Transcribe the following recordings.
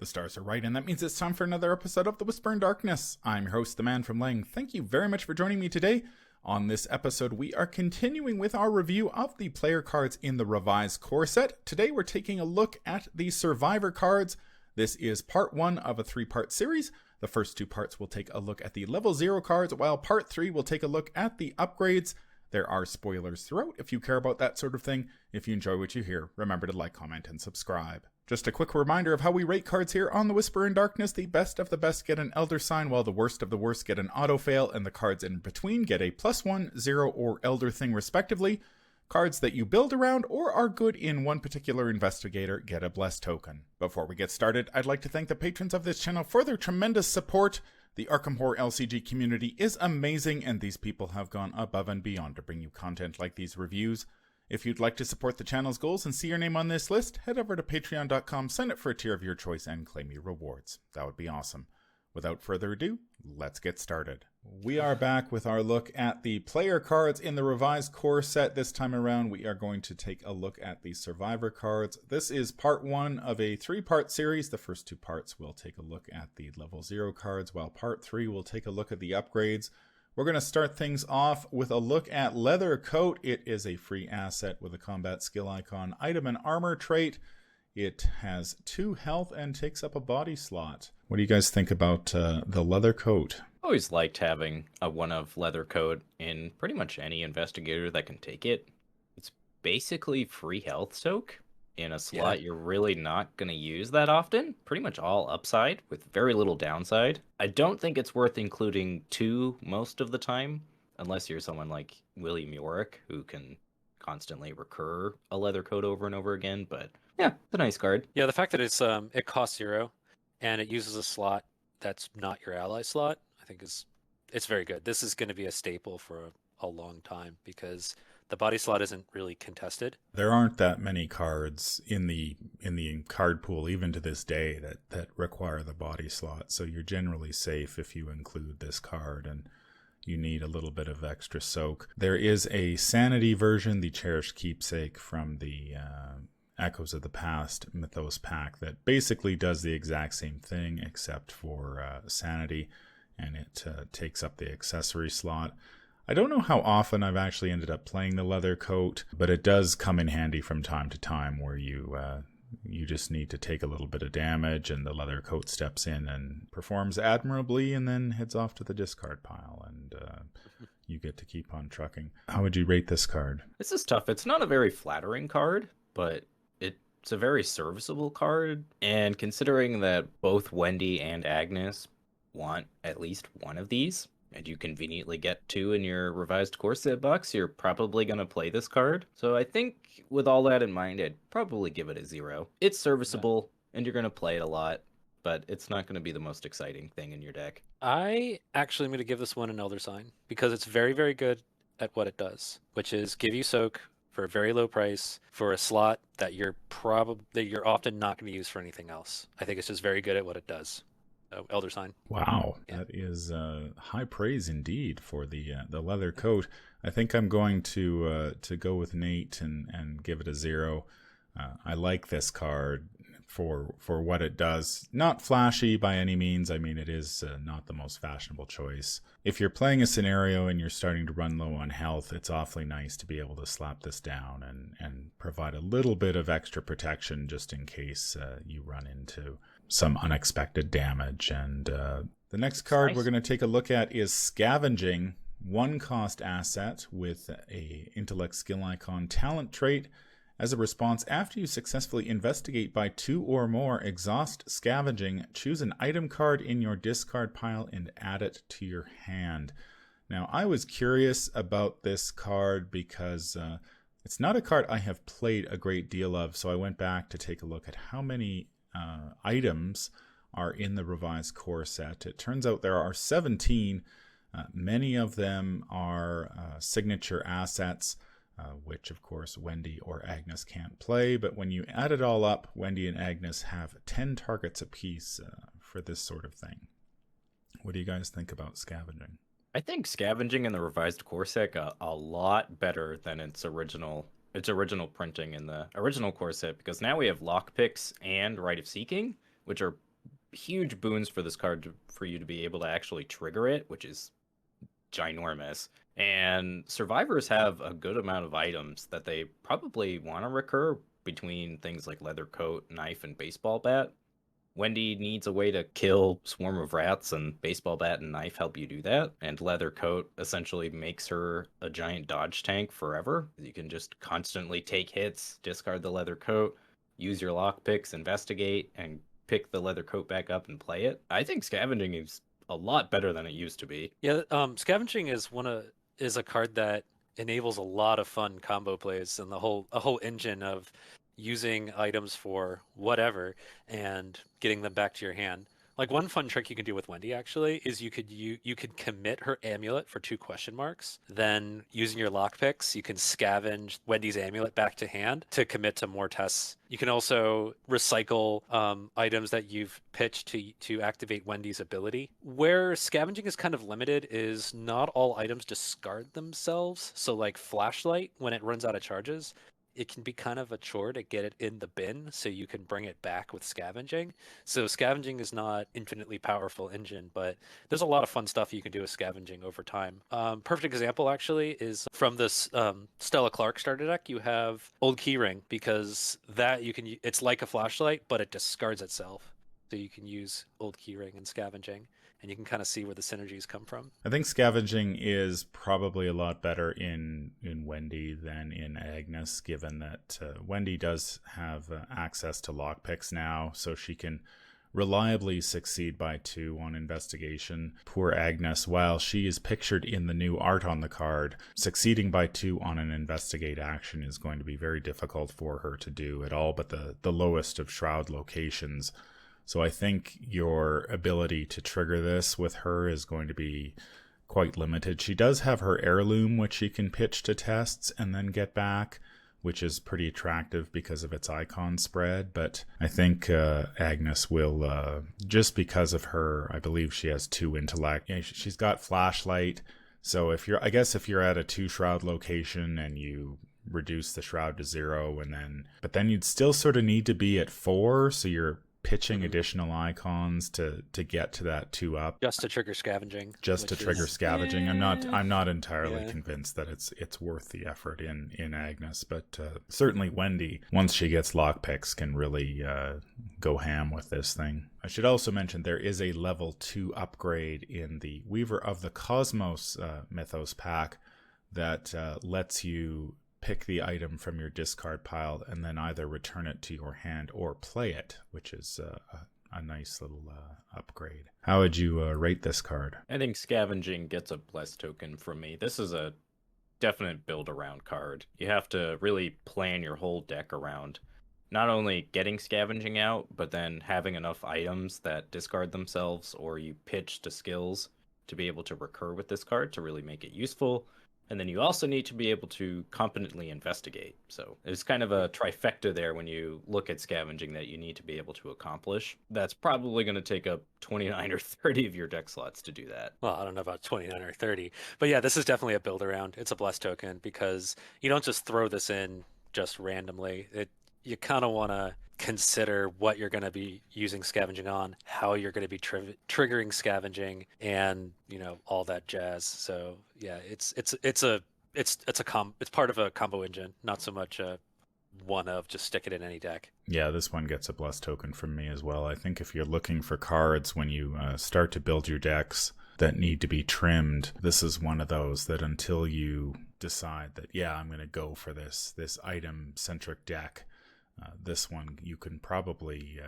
The stars are right, and that means it's time for another episode of The Whisper in Darkness. I'm your host, the Man from Lang. Thank you very much for joining me today. On this episode, we are continuing with our review of the player cards in the revised core set. Today, we're taking a look at the survivor cards. This is part 1 of a 3-part series. The first 2 parts will take a look at the level 0 cards, while part 3 will take a look at the upgrades. There are spoilers throughout if you care about that sort of thing. If you enjoy what you hear, remember to like, comment, and subscribe. Just a quick reminder of how we rate cards here on The Whisper in Darkness. The best of the best get an Elder Sign, while the worst of the worst get an Auto Fail, and the cards in between get a +1, 0, or Elder Thing respectively. Cards that you build around or are good in one particular investigator get a Blessed Token. Before we get started, I'd like to thank the patrons of this channel for their tremendous support. The Arkham Horror LCG community is amazing, and these people have gone above and beyond to bring you content like these reviews. If you'd like to support the channel's goals and see your name on this list, head over to patreon.com, sign up for a tier of your choice, and claim your rewards. That would be awesome. Without further ado, let's get started. We are back with our look at the player cards in the revised core set. This time around, we are going to take a look at the survivor cards. This is part 1 of a 3-part series. The first 2 parts will take a look at the level 0 cards, while part 3 will take a look at the upgrades. We're going to start things off with a look at Leather Coat. It is a free asset with a combat skill icon, item, and armor trait. It has 2 health and takes up a body slot. What do you guys think about the Leather Coat? Always liked having a one of Leather Coat in pretty much any investigator that can take it. It's basically free health soak in a slot you're really not going to use that often. Pretty much all upside with very little downside. I don't think it's worth including 2 most of the time, unless you're someone like William Yorick, who can constantly recur a Leather Coat over and over again. But yeah, it's a nice card. Yeah, the fact that it costs 0 and it uses a slot that's not your ally slot, I think it's very good. This is going to be a staple for a long time because the body slot isn't really contested. There aren't that many cards in the card pool, even to this day, that require the body slot. So you're generally safe if you include this card, and you need a little bit of extra soak. There is a sanity version, the Cherished Keepsake from the Echoes of the Past Mythos pack, that basically does the exact same thing except for sanity, and it takes up the accessory slot. I don't know how often I've actually ended up playing the Leather Coat, but it does come in handy from time to time where you just need to take a little bit of damage, and the Leather Coat steps in and performs admirably and then heads off to the discard pile, and you get to keep on trucking. How would you rate this card? This is tough. It's not a very flattering card, but it's a very serviceable card, and considering that both Wendy and Agnes want at least one of these, and you conveniently get 2 in your revised core set box, you're probably going to play this card. So I think with all that in mind, I'd probably give it a 0. It's serviceable, and you're going to play it a lot, but it's not going to be the most exciting thing in your deck. I actually am going to give this one an Elder Sign because it's very, very good at what it does, which is give you soak for a very low price for a slot that you're often not going to use for anything else. I think it's just very good at what it does. Elder Sign. Wow, that is high praise indeed for the Leather Coat. I think I'm going to go with Nate and give it a 0. I like this card for what it does. Not flashy by any means. I mean, it is not the most fashionable choice. If you're playing a scenario and you're starting to run low on health, it's awfully nice to be able to slap this down and provide a little bit of extra protection just in case you run into some unexpected damage. And the next card we're going to take a look at is Scavenging, 1-cost asset with a intellect skill icon, talent trait. As a response, after you successfully investigate by 2 or more, exhaust Scavenging, choose an item card in your discard pile and add it to your hand. Now, I was curious about this card because it's not a card I have played a great deal of, so I went back to take a look at how many items are in the revised core set. It turns out there are 17. Many of them are signature assets, which of course Wendy or Agnes can't play, but when you add it all up, Wendy and Agnes have 10 targets apiece for this sort of thing. What do you guys think about Scavenging? I think Scavenging in the revised core set got a lot better than its original printing in the original core set, because now we have lockpicks and Rite of Seeking, which are huge boons for this card for you to be able to actually trigger it, which is ginormous. And survivors have a good amount of items that they probably want to recur between things like leather coat, knife, and baseball bat. Wendy needs a way to kill swarm of rats, and baseball bat and knife help you do that. And leather coat essentially makes her a giant dodge tank forever. You can just constantly take hits, discard the leather coat, use your lockpicks, investigate, and pick the leather coat back up and play it. I think scavenging is a lot better than it used to be. Yeah, scavenging is a card that enables a lot of fun combo plays and a whole engine of using items for whatever and getting them back to your hand. Like one fun trick you can do with Wendy actually is you could commit her amulet for 2 question marks. Then using your lockpicks, you can scavenge Wendy's amulet back to hand to commit to more tests. You can also recycle items that you've pitched to activate Wendy's ability. Where scavenging is kind of limited is not all items discard themselves. So like flashlight, when it runs out of charges, it can be kind of a chore to get it in the bin so you can bring it back with scavenging. So scavenging is not infinitely powerful engine, but there's a lot of fun stuff you can do with scavenging over time. Perfect example actually is from this Stella Clark starter deck. You have Old Keyring because that it's like a flashlight, but it discards itself. So you can use Old Keyring and scavenging, and you can kind of see where the synergies come from. I think scavenging is probably a lot better in Wendy than in Agnes, given that Wendy does have access to lockpicks now, so she can reliably succeed by 2 on investigation. Poor Agnes, while she is pictured in the new art on the card, succeeding by 2 on an investigate action is going to be very difficult for her to do at all but the lowest of shroud locations. So I think your ability to trigger this with her is going to be quite limited. She does have her heirloom, which she can pitch to tests and then get back, which is pretty attractive because of its icon spread. But I think Agnes will, just because of her, I believe she has 2 intellect. Yeah, she's got flashlight. So if you're at a 2 shroud location and you reduce the shroud to 0, but then you'd still sort of need to be at 4, so you're pitching additional icons to get to that 2 up, just to trigger scavenging. Scavenging. I'm not entirely convinced that it's worth the effort in Agnes, but certainly Wendy, once she gets lockpicks, can really go ham with this thing. I should also mention there is a level 2 upgrade in the Weaver of the Cosmos Mythos pack that lets you pick the item from your discard pile and then either return it to your hand or play it, which is a nice little upgrade. How would you rate this card? I think scavenging gets a blessed token from me. This is a definite build around card. You have to really plan your whole deck around not only getting scavenging out, but then having enough items that discard themselves or you pitch to skills to be able to recur with this card to really make it useful. And then you also need to be able to competently investigate. So there's kind of a trifecta there when you look at scavenging that you need to be able to accomplish. That's probably going to take up 29 or 30 of your deck slots to do that. Well, I don't know about 29 or 30. But yeah, this is definitely a build around. It's a blessed token because you don't just throw this in just randomly. You kind of want to consider what you're going to be using scavenging on, how you're going to be triggering scavenging, and all that jazz. So yeah, it's part of a combo engine, not so much one of just stick it in any deck. Yeah, this one gets a blessed token from me as well. I think if you're looking for cards when you start to build your decks that need to be trimmed, this is one of those that until you decide that I'm going to go for this item centric deck, this one you can probably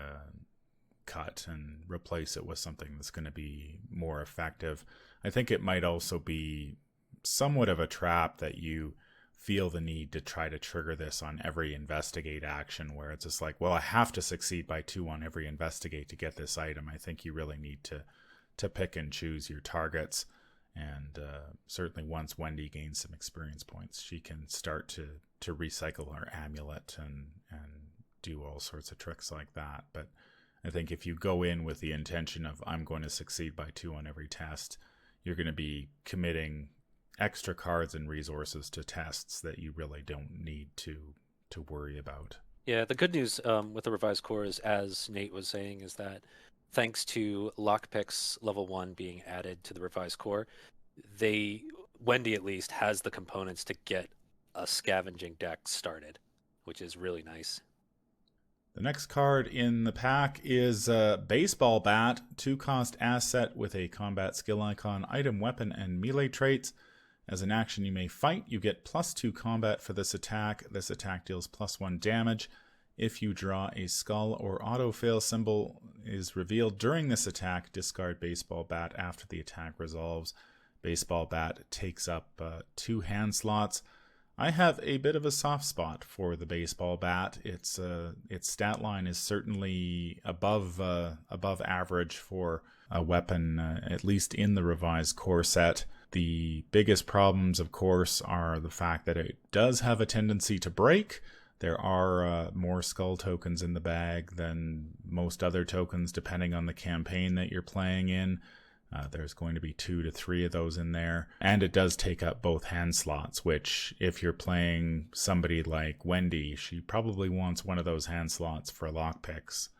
cut and replace it with something that's going to be more effective. I think it might also be somewhat of a trap that you feel the need to try to trigger this on every investigate action, where it's just like, well, I have to succeed by 2 on every investigate to get this item. I think you really need to pick and choose your targets. And certainly once Wendy gains some experience points, she can start to recycle her amulet and do all sorts of tricks like that. But I think if you go in with the intention of I'm going to succeed by 2 on every test, you're going to be committing extra cards and resources to tests that you really don't need to worry about. Yeah, the good news with the revised core is, as Nate was saying, is that thanks to lockpicks level 1 being added to the revised core, Wendy at least has the components to get a scavenging deck started, which is really nice. The next card in the pack is Baseball Bat, 2-cost asset with a combat skill icon, item, weapon, and melee traits. As an action, you may fight. You get +2 combat for this attack. This attack deals +1 damage. If you draw a skull or autofail symbol is revealed during this attack, discard Baseball Bat after the attack resolves. Baseball Bat takes up 2 hand slots. I have a bit of a soft spot for the Baseball Bat. Its stat line is certainly above average for a weapon, at least in the revised core set. The biggest problems, of course, are the fact that it does have a tendency to break. There are more skull tokens in the bag than most other tokens, depending on the campaign that you're playing in. There's going to be 2 to 3 of those in there. And it does take up both hand slots, which if you're playing somebody like Wendy, she probably wants one of those hand slots for lockpicks.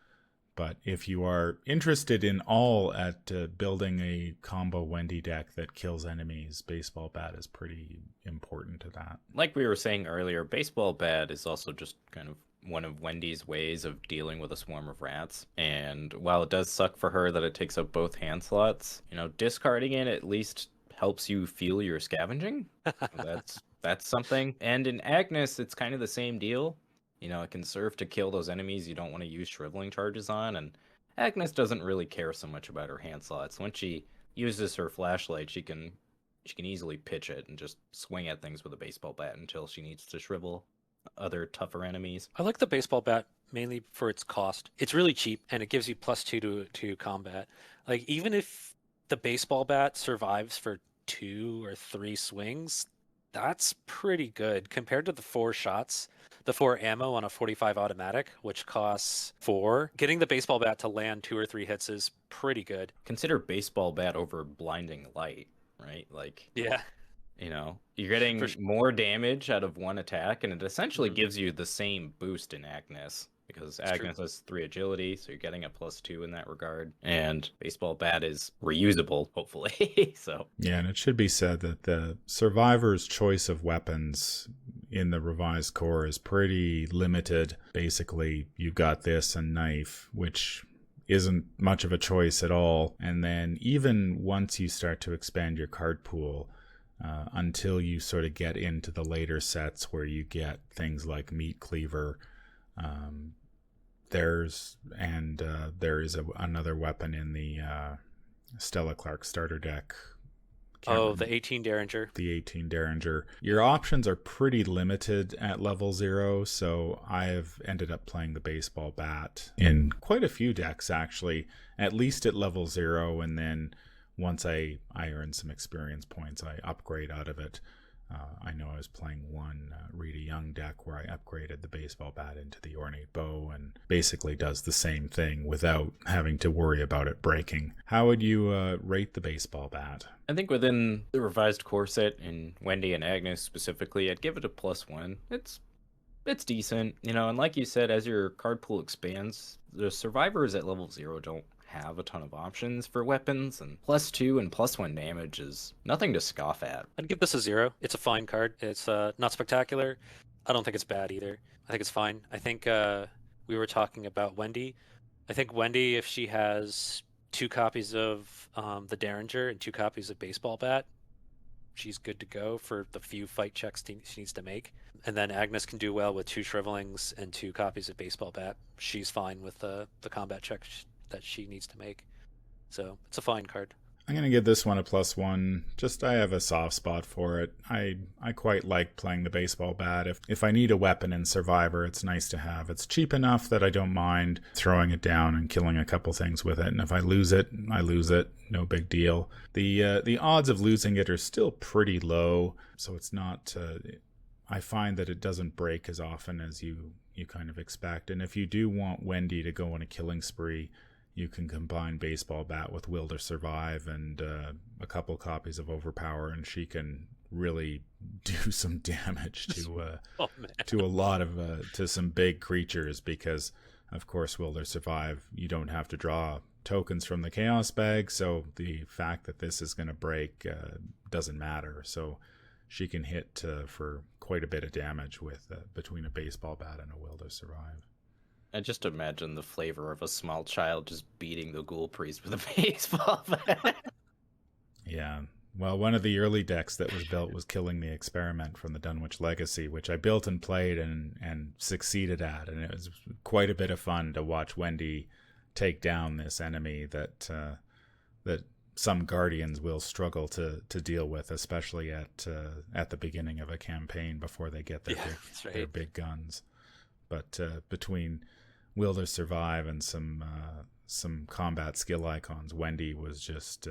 But if you are interested in all at building a combo Wendy deck that kills enemies, Baseball Bat is pretty important to that. Like we were saying earlier, Baseball Bat is also just kind of one of Wendy's ways of dealing with a swarm of rats. And while it does suck for her that it takes up both hand slots, discarding it at least helps you feel your scavenging. That's something. And in Agnes, it's kind of the same deal. It can serve to kill those enemies you don't want to use shriveling charges on, and Agnes doesn't really care so much about her hand slots. When she uses her flashlight, she can easily pitch it and just swing at things with a baseball bat until she needs to shrivel other tougher enemies. I like the Baseball Bat mainly for its cost. It's really cheap, and it gives you +2 to combat. Like, even if the Baseball Bat survives for 2 or 3 swings, that's pretty good compared to the 4 shots. The 4 ammo on a 45 automatic, which costs 4. Getting the Baseball Bat to land 2 or 3 hits is pretty good. Consider Baseball Bat over Blinding Light, right? Like, yeah, you're getting more damage out of one attack, and it essentially gives you the same boost in Agnes, because Agnes has 3 agility, so you're getting a +2 in that regard. And Baseball Bat is reusable, hopefully. So yeah, and it should be said that the survivor's choice of weapons in the revised core is pretty limited. Basically, you've got this and knife, which isn't much of a choice at all. And then even once you start to expand your card pool, until you sort of get into the later sets where you get things like Meat Cleaver, there is another weapon in the Stella Clark starter deck. The 18 Derringer. The 18 Derringer. Your options are pretty limited at level 0, so I have ended up playing the Baseball Bat in quite a few decks, actually, at least at level 0, and then once I earn some experience points, I upgrade out of it. I know I was playing one Rita Young deck where I upgraded the Baseball Bat into the Ornate Bow and basically does the same thing without having to worry about it breaking. How would you rate the Baseball Bat? I think within the revised core set, in Wendy and Agnes specifically, I'd give it a +1. It's decent, and like you said, as your card pool expands, the survivors at level 0 don't have a ton of options for weapons, and +2 and +1 damage is nothing to scoff at. I'd give this a 0. It's a fine card. It's not spectacular. I don't think it's bad either. I think it's fine. I think we were talking about Wendy. I think Wendy, if she has 2 copies of the Derringer and 2 copies of Baseball Bat, she's good to go for the few fight checks she needs to make. And then Agnes can do well with 2 shrivelings and 2 copies of Baseball Bat. She's fine with the combat checks that she needs to make. So it's a fine card. I'm going to give this one a +1. Just I have a soft spot for it. I quite like playing the Baseball Bat. If I need a weapon in Survivor, it's nice to have. It's cheap enough that I don't mind throwing it down and killing a couple things with it. And if I lose it, I lose it. No big deal. The odds of losing it are still pretty low, so it's not... I find that it doesn't break as often as you kind of expect. And if you do want Wendy to go on a killing spree, you can combine Baseball Bat with Will to Survive and a couple copies of Overpower, and she can really do some damage to Oh, man. to a lot of to some big creatures, because of course Will There Survive, you don't have to draw tokens from the chaos bag, so the fact that this is going to break doesn't matter. So she can hit for quite a bit of damage with between a baseball bat and a Will to Survive. I just imagine the flavor of a small child just beating the ghoul priest with a baseball bat. Yeah. Well, one of the early decks that was built was Killing the Experiment from the Dunwich Legacy, which I built and played and succeeded at, and it was quite a bit of fun to watch Wendy take down this enemy that some Guardians will struggle to deal with, especially at the beginning of a campaign before they get their big guns. But between Will to Survive and some combat skill icons, Wendy was just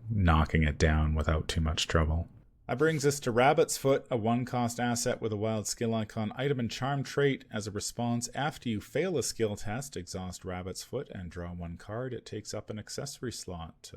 knocking it down without too much trouble. That brings us to Rabbit's Foot, a 1-cost asset with a wild skill icon, item, and charm trait. As a response, after you fail a skill test, exhaust Rabbit's Foot and draw 1 card. It takes up an accessory slot.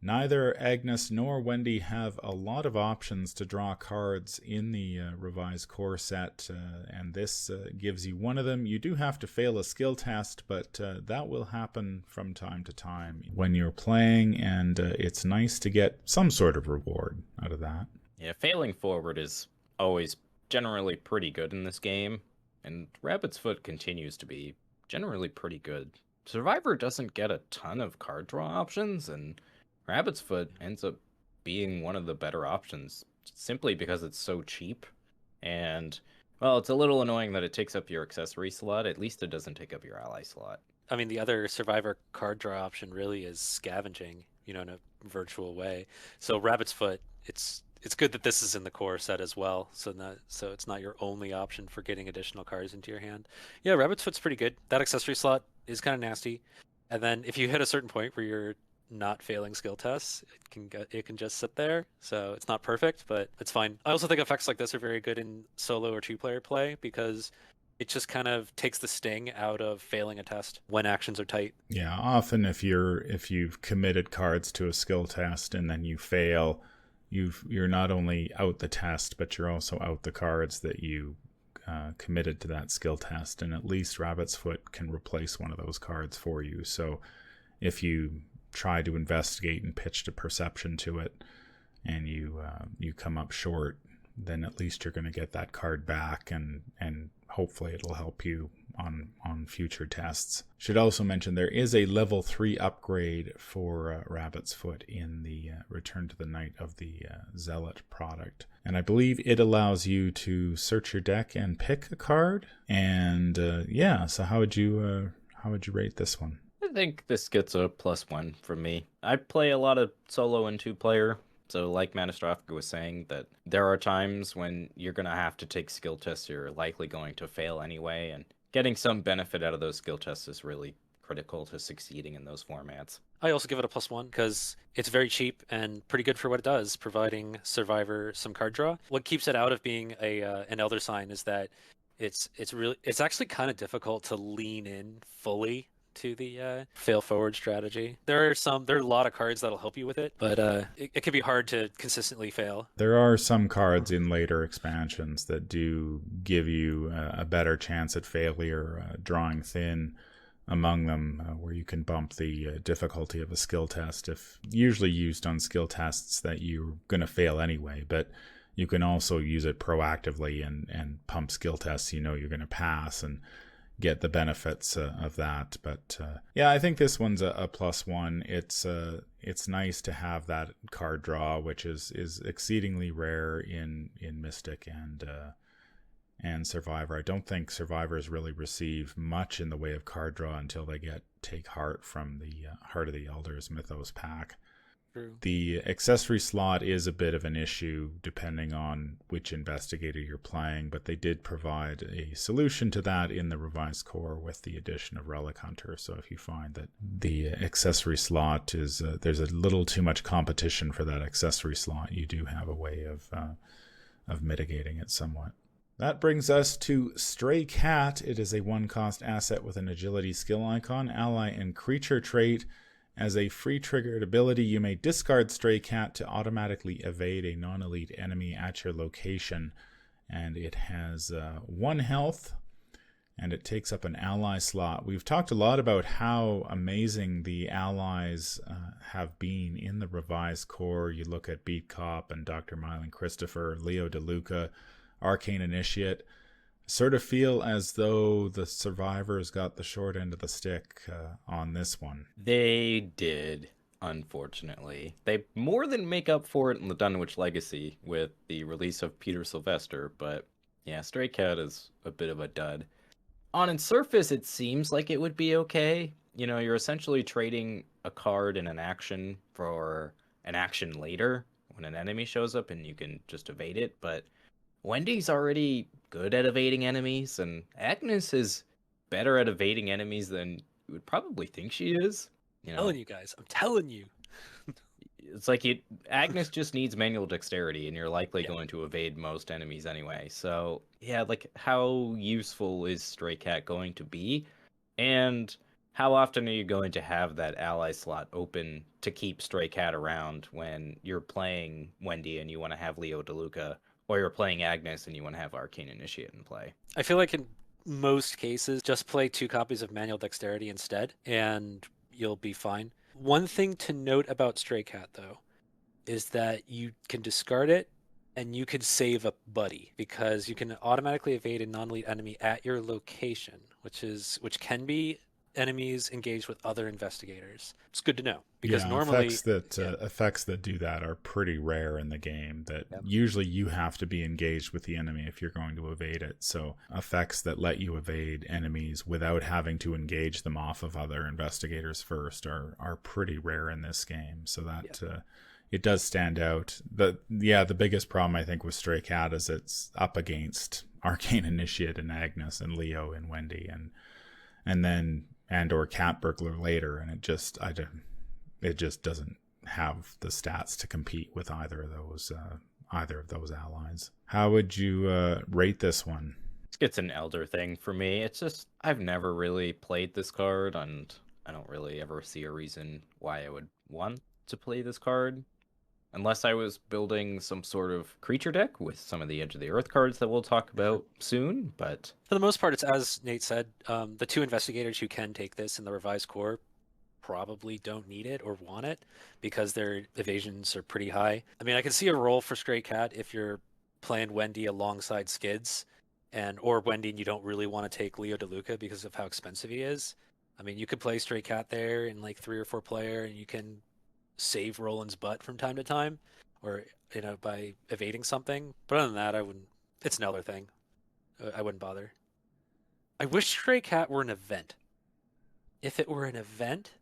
Neither Agnes nor Wendy have a lot of options to draw cards in the revised core set, and this gives you one of them. You do have to fail a skill test, but that will happen from time to time when you're playing, and it's nice to get some sort of reward out of that. Yeah, failing forward is always generally pretty good in this game, and Rabbit's Foot continues to be generally pretty good. Survivor doesn't get a ton of card draw options, and Rabbit's Foot ends up being one of the better options simply because it's so cheap. And, well, it's a little annoying that it takes up your accessory slot. At least it doesn't take up your ally slot. I mean, the other Survivor card draw option really is Scavenging, in a virtual way. So Rabbit's Foot, it's good that this is in the core set as well, so it's not your only option for getting additional cards into your hand. Yeah, Rabbit's Foot's pretty good. That accessory slot is kind of nasty. And then if you hit a certain point where you're not failing skill tests, it can just sit there, so it's not perfect, but it's fine. I also think effects like this are very good in solo or 2-player play because it just kind of takes the sting out of failing a test when actions are tight. Yeah, often if you've committed cards to a skill test and then you fail, you're not only out the test, but you're also out the cards that you committed to that skill test, and at least Rabbit's Foot can replace one of those cards for you. So if you try to investigate and pitch to perception to it and you come up short, then at least you're going to get that card back, and hopefully it'll help you on future tests. Should also mention there is a level 3 upgrade for Rabbit's Foot in the Return to the Night of the Zealot product, and I believe it allows you to search your deck and pick a card. And so how would you rate this one? I think this gets a +1 from me. I play a lot of solo and 2-player, so like Manastrovka was saying, that there are times when you're going to have to take skill tests you're likely going to fail anyway, and getting some benefit out of those skill tests is really critical to succeeding in those formats. I also give it a +1 because it's very cheap and pretty good for what it does, providing Survivor some card draw. What keeps it out of being an Elder Sign is that it's actually kind of difficult to lean in fully to the fail forward strategy. There are a lot of cards that'll help you with it, but it can be hard to consistently fail. There are some cards in later expansions that do give you a better chance at failure, drawing thin among them, where you can bump the difficulty of a skill test, if usually used on skill tests that you're going to fail anyway, but you can also use it proactively and pump skill tests you're going to pass and get the benefits of that. But I think this one's a +1. It's nice to have that card draw, which is exceedingly rare in Mystic and Survivor. I don't think Survivors really receive much in the way of card draw until they take Heart from the Heart of the Elders Mythos pack. True. The accessory slot is a bit of an issue depending on which investigator you're playing, but they did provide a solution to that in the revised core with the addition of Relic Hunter. So if you find that the accessory slot is there's a little too much competition for that accessory slot, you do have a way of mitigating it somewhat. That brings us to Stray Cat. It is a 1-cost asset with an agility skill icon, ally, and creature trait. As a free triggered ability, you may discard Stray Cat to automatically evade a non-elite enemy at your location. And it has 1 health, and it takes up an ally slot. We've talked a lot about how amazing the allies have been in the revised core. You look at Beat Cop and Dr. Mylan Christopher, Leo DeLuca, Arcane Initiate. Sort of feel as though the survivors got the short end of the stick on this one. They did, unfortunately. They more than make up for it in the Dunwich Legacy with the release of Peter Sylvester, but yeah, Stray Cat is a bit of a dud. On its surface, it seems like it would be okay. You know, you're essentially trading a card in an action for an action later when an enemy shows up and you can just evade it, but Wendy's already good at evading enemies, and Agnes is better at evading enemies than you would probably think she is. You I'm know, telling you guys, I'm telling you. it's like Agnes just needs manual dexterity, and you're likely going to evade most enemies anyway. So yeah, like how useful is Stray Cat going to be, and how often are you going to have that ally slot open to keep Stray Cat around when you're playing Wendy and you want to have Leo DeLuca? Or you're playing Agnes and you want to have Arcane Initiate in play. I feel like in most cases, just play 2 copies of Manual Dexterity instead, and you'll be fine. One thing to note about Stray Cat, though, is that you can discard it and you could save a buddy, because you can automatically evade a non-elite enemy at your location, which can be enemies engaged with other investigators. It's good to know, because normally effects that do that are pretty rare in the game. That usually you have to be engaged with the enemy if you're going to evade it. So effects that let you evade enemies without having to engage them off of other investigators first are pretty rare in this game. So that it does stand out. The biggest problem I think with Stray Cat is it's up against Arcane Initiate and Agnes and Leo and Wendy and or Cat Burglar later, and it just doesn't have the stats to compete with either of those allies. How would you rate this one? It's an elder thing for me. It's just I've never really played this card, and I don't really ever see a reason why I would want to play this card. Unless I was building some sort of creature deck with some of the Edge of the Earth cards that we'll talk about soon, but for the most part, it's as Nate said, the 2 investigators who can take this in the revised core probably don't need it or want it because their evasions are pretty high. I mean, I can see a role for Stray Cat if you're playing Wendy alongside Skids, or Wendy and you don't really want to take Leo DeLuca because of how expensive he is. I mean, you could play Stray Cat there in like 3 or 4 player, and you can save Roland's butt from time to time, or by evading something. But other than that, I wouldn't. It's an elder thing. I wouldn't bother. I wish Stray Cat were an event. If it were an event,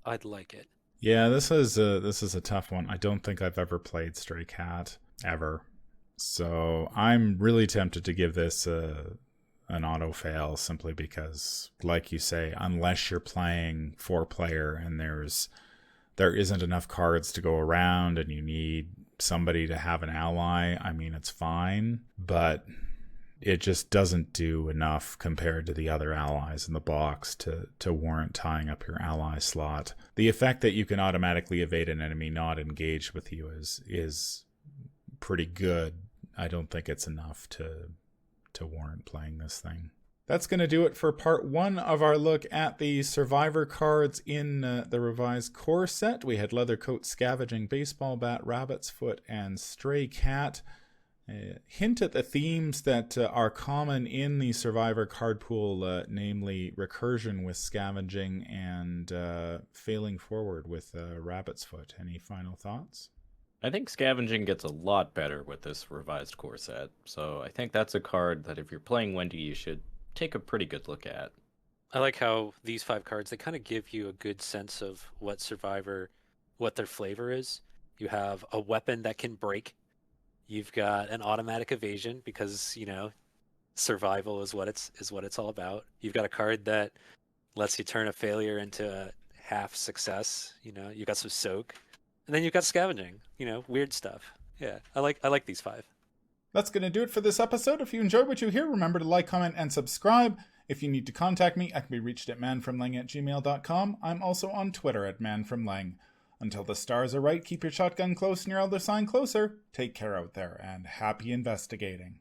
I'd like it. Yeah, this is a tough one. I don't think I've ever played Stray Cat ever, so I'm really tempted to give this an auto fail simply because, like you say, unless you're playing 4-player and there isn't enough cards to go around and you need somebody to have an ally, I mean, it's fine, but it just doesn't do enough compared to the other allies in the box to warrant tying up your ally slot. The effect that you can automatically evade an enemy not engaged with you is pretty good. I don't think it's enough to warrant playing this thing. That's going to do it for part 1 of our look at the Survivor cards in the revised core set. We had Leathercoat, Scavenging, Baseball Bat, Rabbit's Foot, and Stray Cat. Hint at the themes that are common in the Survivor card pool, namely recursion with Scavenging and failing forward with Rabbit's Foot. Any final thoughts? I think Scavenging gets a lot better with this revised core set. So I think that's a card that if you're playing Wendy, you should take a pretty good look at. I like how these 5 cards, they kind of give you a good sense of what Survivor, what their flavor is. You have a weapon that can break. You've got an automatic evasion because, survival is what it's all about. You've got a card that lets you turn a failure into a half success. You've got some soak. And then you've got Scavenging, weird stuff. Yeah, I like these 5. That's going to do it for this episode. If you enjoyed what you hear, remember to like, comment, and subscribe. If you need to contact me, I can be reached at manfromlang@gmail.com. I'm also on Twitter at manfromlang. Until the stars are right, keep your shotgun close and your elder sign closer. Take care out there, and happy investigating.